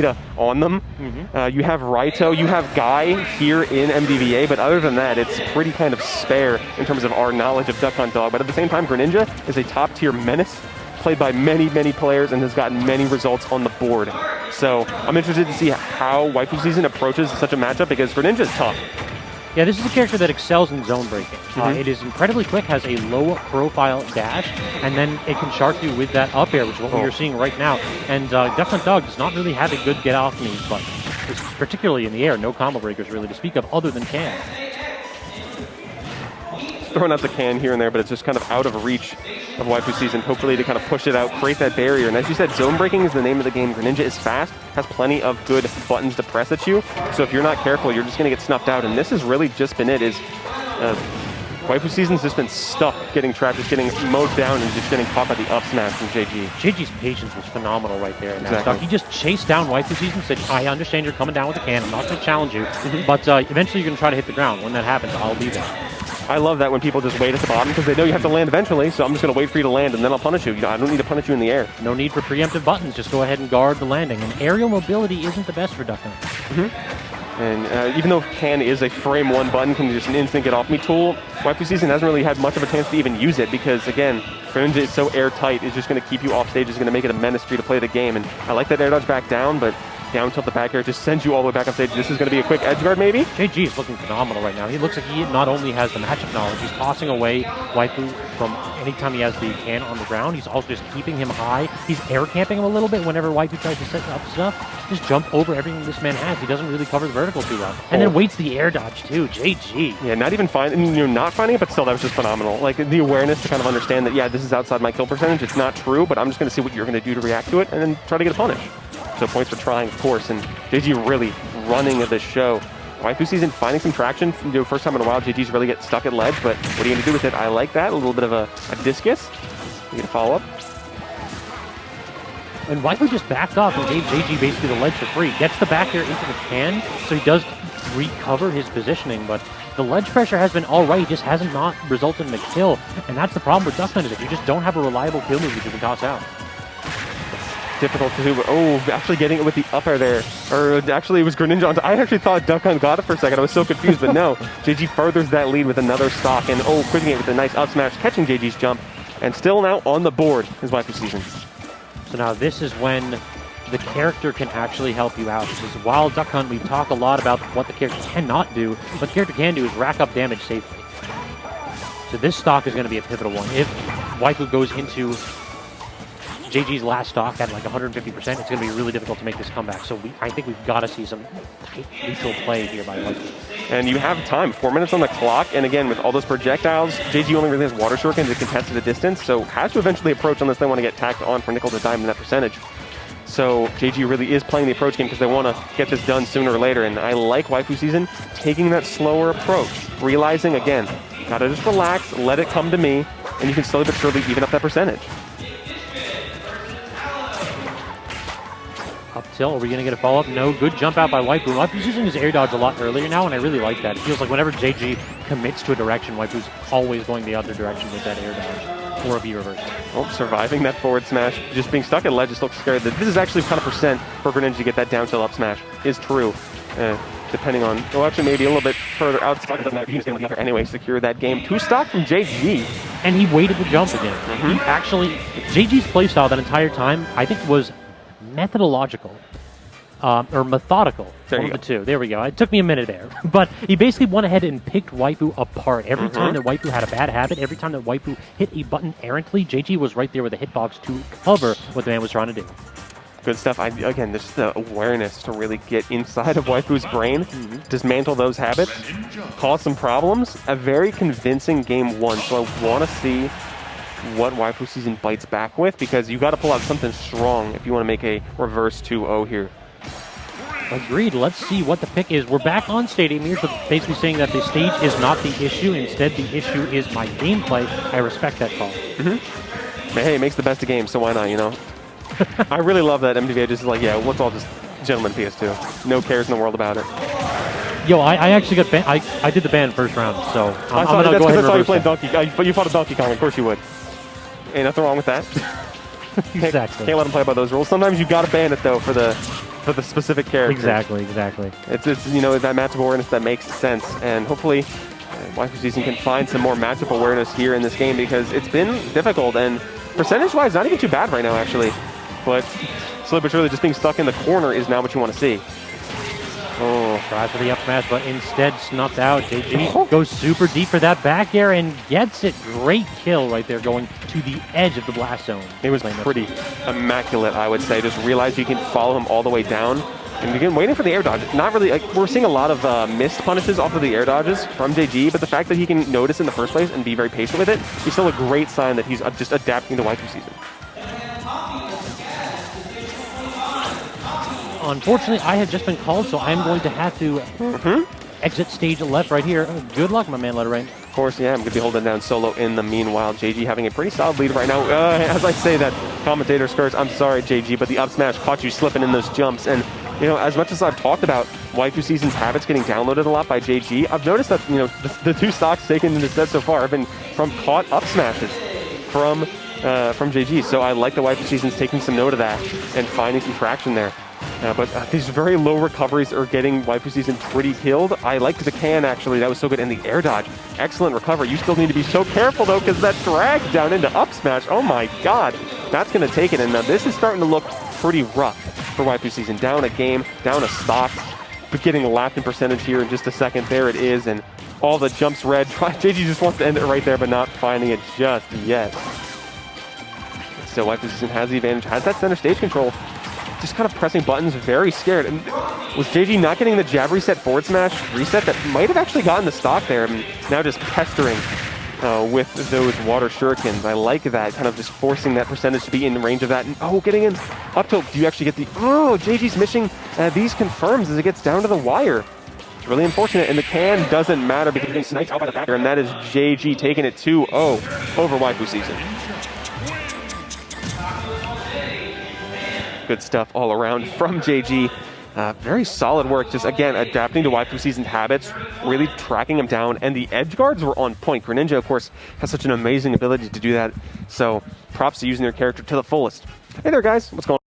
data on them. You have Raito, you have Guy here in MDVA, but other than that, it's pretty kind of spare in terms of our knowledge of Duck Hunt Dog. But at the same time, Greninja is a top-tier menace, played by many, many players, and has gotten many results on the board. So I'm interested to see how waifuSZN approaches such a matchup, because Greninja is tough. Yeah, this is a character that excels in zone breaking. It is incredibly quick, has a low-profile dash, and then it can shark you with that up air, which is what we are seeing right now. And Duck Hunt Dog does not really have a good get-off me, but particularly in the air, no combo breakers really to speak of other than Can. Throwing out the Can here and there, but it's just kind of out of reach of waifuSZN, hopefully to kind of push it out, create that barrier. And as you said, zone breaking is the name of the game. Greninja is fast, has plenty of good buttons to press at you, so if you're not careful, you're just going to get snuffed out. And this has really just been it, is waifuSZN's just been stuck, getting trapped, just getting mowed down and just getting caught by the up smash from JG. JG's patience was phenomenal right there in that stock. He just chased down waifuSZN, said, I understand you're coming down with the Can, I'm not going to challenge you, but eventually you're going to try to hit the ground. When that happens, I'll be there. I love that when people just wait at the bottom, because they know you have to land eventually, so I'm just going to wait for you to land and then I'll punish you. I don't need to punish you in the air. No need for preemptive buttons, just go ahead and guard the landing. And aerial mobility isn't the best for Duck Hunt. And even though Can is a frame one button, can just an instant get off me tool, waifuSZN hasn't really had much of a chance to even use it, because again, Greninja is so airtight, it's just going to keep you off stage, it's going to make it a menace for you to play the game. And I like that air dodge back down, but down tilt the back air just sends you all the way back on stage. This is going to be a quick edge guard, maybe? JG is looking phenomenal right now. He looks like he not only has the matchup knowledge, he's tossing away waifu from anytime he has the Can on the ground. He's also just keeping him high. He's air camping him a little bit whenever waifu tries to set up stuff. Just jump over everything this man has. He doesn't really cover the vertical too well. And then waits the air dodge too. JG. Yeah, not even finding, not finding it, but still, that was just phenomenal. Like, the awareness to kind of understand that, yeah, this is outside my kill percentage. It's not true, but I'm just going to see what you're going to do to react to it and then try to get a punish. So points for trying, of course, and JG really running the show. waifuSZN finding some traction. First time in a while, JG's really get stuck at ledge, but what are you going to do with it? I like that. A little bit of a discus. You get a follow-up. And waifu just backed off and gave JG basically the ledge for free. Gets the back air into the Can, so he does recover his positioning, but the ledge pressure has been all right. He just hasn't not resulted in a kill, and that's the problem with Duck Hunt, is if you just don't have a reliable kill move that you can toss out. Difficult to do, but actually getting it with the up air there. Or actually, it was Greninja. I actually thought Duck Hunt got it for a second. I was so confused, but no. JG furthers that lead with another stock, and quitting it with a nice up smash, catching JG's jump, and still now on the board is waifuSZN. So now this is when the character can actually help you out. Because while Duck Hunt, we talk a lot about what the character cannot do, what the character can do is rack up damage safely. So this stock is going to be a pivotal one. If waifu goes into JG's last stock at like 150%, it's going to be really difficult to make this comeback. So I think we've got to see some neutral play here by waifu. And you have time, 4 minutes on the clock, and again, with all those projectiles, JG only really has water shuriken to contest at a distance, so has to eventually approach unless they want to get tacked on for nickel to dime in that percentage. So JG really is playing the approach game because they want to get this done sooner or later, and I like waifuSZN taking that slower approach, realizing, again, gotta just relax, let it come to me, and you can slowly but surely even up that percentage. Up tilt, are we going to get a follow-up? No, good jump out by waifu. waifu's using his air dodge a lot earlier now, and I really like that. It feels like whenever JG commits to a direction, waifu's always going the other direction with that air dodge, or a B reversal. Surviving that forward smash, just being stuck at ledge, just looks scary. This is actually kind of percent for Greninja to get that down tilt up smash is true. Depending on, actually maybe a little bit further out, he's going to anyway secure that game. 2 stock from JG. And he waited the jump again. He actually, JG's playstyle that entire time, I think was methodological, or methodical. One of the two. There we go. It took me a minute there. But he basically went ahead and picked waifu apart. Every time that waifu had a bad habit, every time that waifu hit a button errantly, JG was right there with a hitbox to cover what the man was trying to do. Good stuff. Again, just the awareness to really get inside of waifu's brain, dismantle those habits, cause some problems. A very convincing game one. So I want to see what waifuSZN bites back with, because you got to pull out something strong if you want to make a reverse 2-0 here. Agreed. Let's see what the pick is. We're back on Stadium here, so basically saying that the stage is not the issue. Instead, the issue is my gameplay. I respect that call. But hey, it makes the best of games, so why not, I really love that MDVA just is like, yeah, let's all just gentlemen PS2. No cares in the world about it. Yo, I actually got banned. I did the ban first round, so I'm going to go ahead and reverse played Donkey. You fought a Donkey Kong, of course you would. Ain't nothing wrong with that. Exactly. Can't let him play by those rules. Sometimes you got to ban it, though, for for the specific character. Exactly, exactly. It's you know, that matchup awareness that makes sense, and hopefully waifuSZN can find some more matchup awareness here in this game, because it's been difficult, and percentage-wise, not even too bad right now, actually. But slowly but surely, just being stuck in the corner is not what you want to see. Oh, tries for the up smash, but instead snuffed out. JG goes super deep for that back air and gets it. Great kill right there, going to the edge of the blast zone. It was pretty immaculate, I would say. Just realize you can follow him all the way down. And again, waiting for the air dodge. Not really, like, we're seeing a lot of missed punishes off of the air dodges from JG, but the fact that he can notice in the first place and be very patient with it is still a great sign that he's just adapting to waifuSZN. Unfortunately, I have just been called, so I'm going to have to exit stage left right here. Good luck, my man, Letter Rain. Of course, yeah, I'm going to be holding down solo in the meanwhile. JG having a pretty solid lead right now. As I say that, commentator Skirts, I'm sorry, JG, but the up smash caught you slipping in those jumps. And, you know, as much as I've talked about waifuSZN's habits getting downloaded a lot by JG, I've noticed that, you know, the two stocks taken in this set so far have been from caught up smashes from JG. So I like the waifuSZN's taking some note of that and finding some traction there. But these very low recoveries are getting waifuSZN pretty killed. I like the can, actually. That was so good. And the air dodge. Excellent recovery. You still need to be so careful, though, because that drag down into up smash, oh my god. That's going to take it. And now this is starting to look pretty rough for waifuSZN. Down a game, down a stock. But getting a lap in percentage here in just a second. There it is. And all the jumps red. JG just wants to end it right there, but not finding it just yet. So waifuSZN has the advantage, has that center stage control. Just kind of pressing buttons, very scared. And was JG not getting the jab reset forward smash reset that might have actually gotten the stock there, and now just pestering with those water shurikens. I like that, kind of just forcing that percentage to be in range of that. And getting in up tilt. Do you actually get the... JG's missing these confirms as it gets down to the wire. It's really unfortunate, and the can doesn't matter because you're getting sniped out by the backer, and that is JG taking it 2-0 over waifuSZN. Good stuff all around from JG. Very solid work, just again adapting to waifuSZN's habits, really tracking him down, and the edge guards were on point. Greninja, of course, has such an amazing ability to do that, so props to using their character to the fullest. Hey there, guys, what's going on?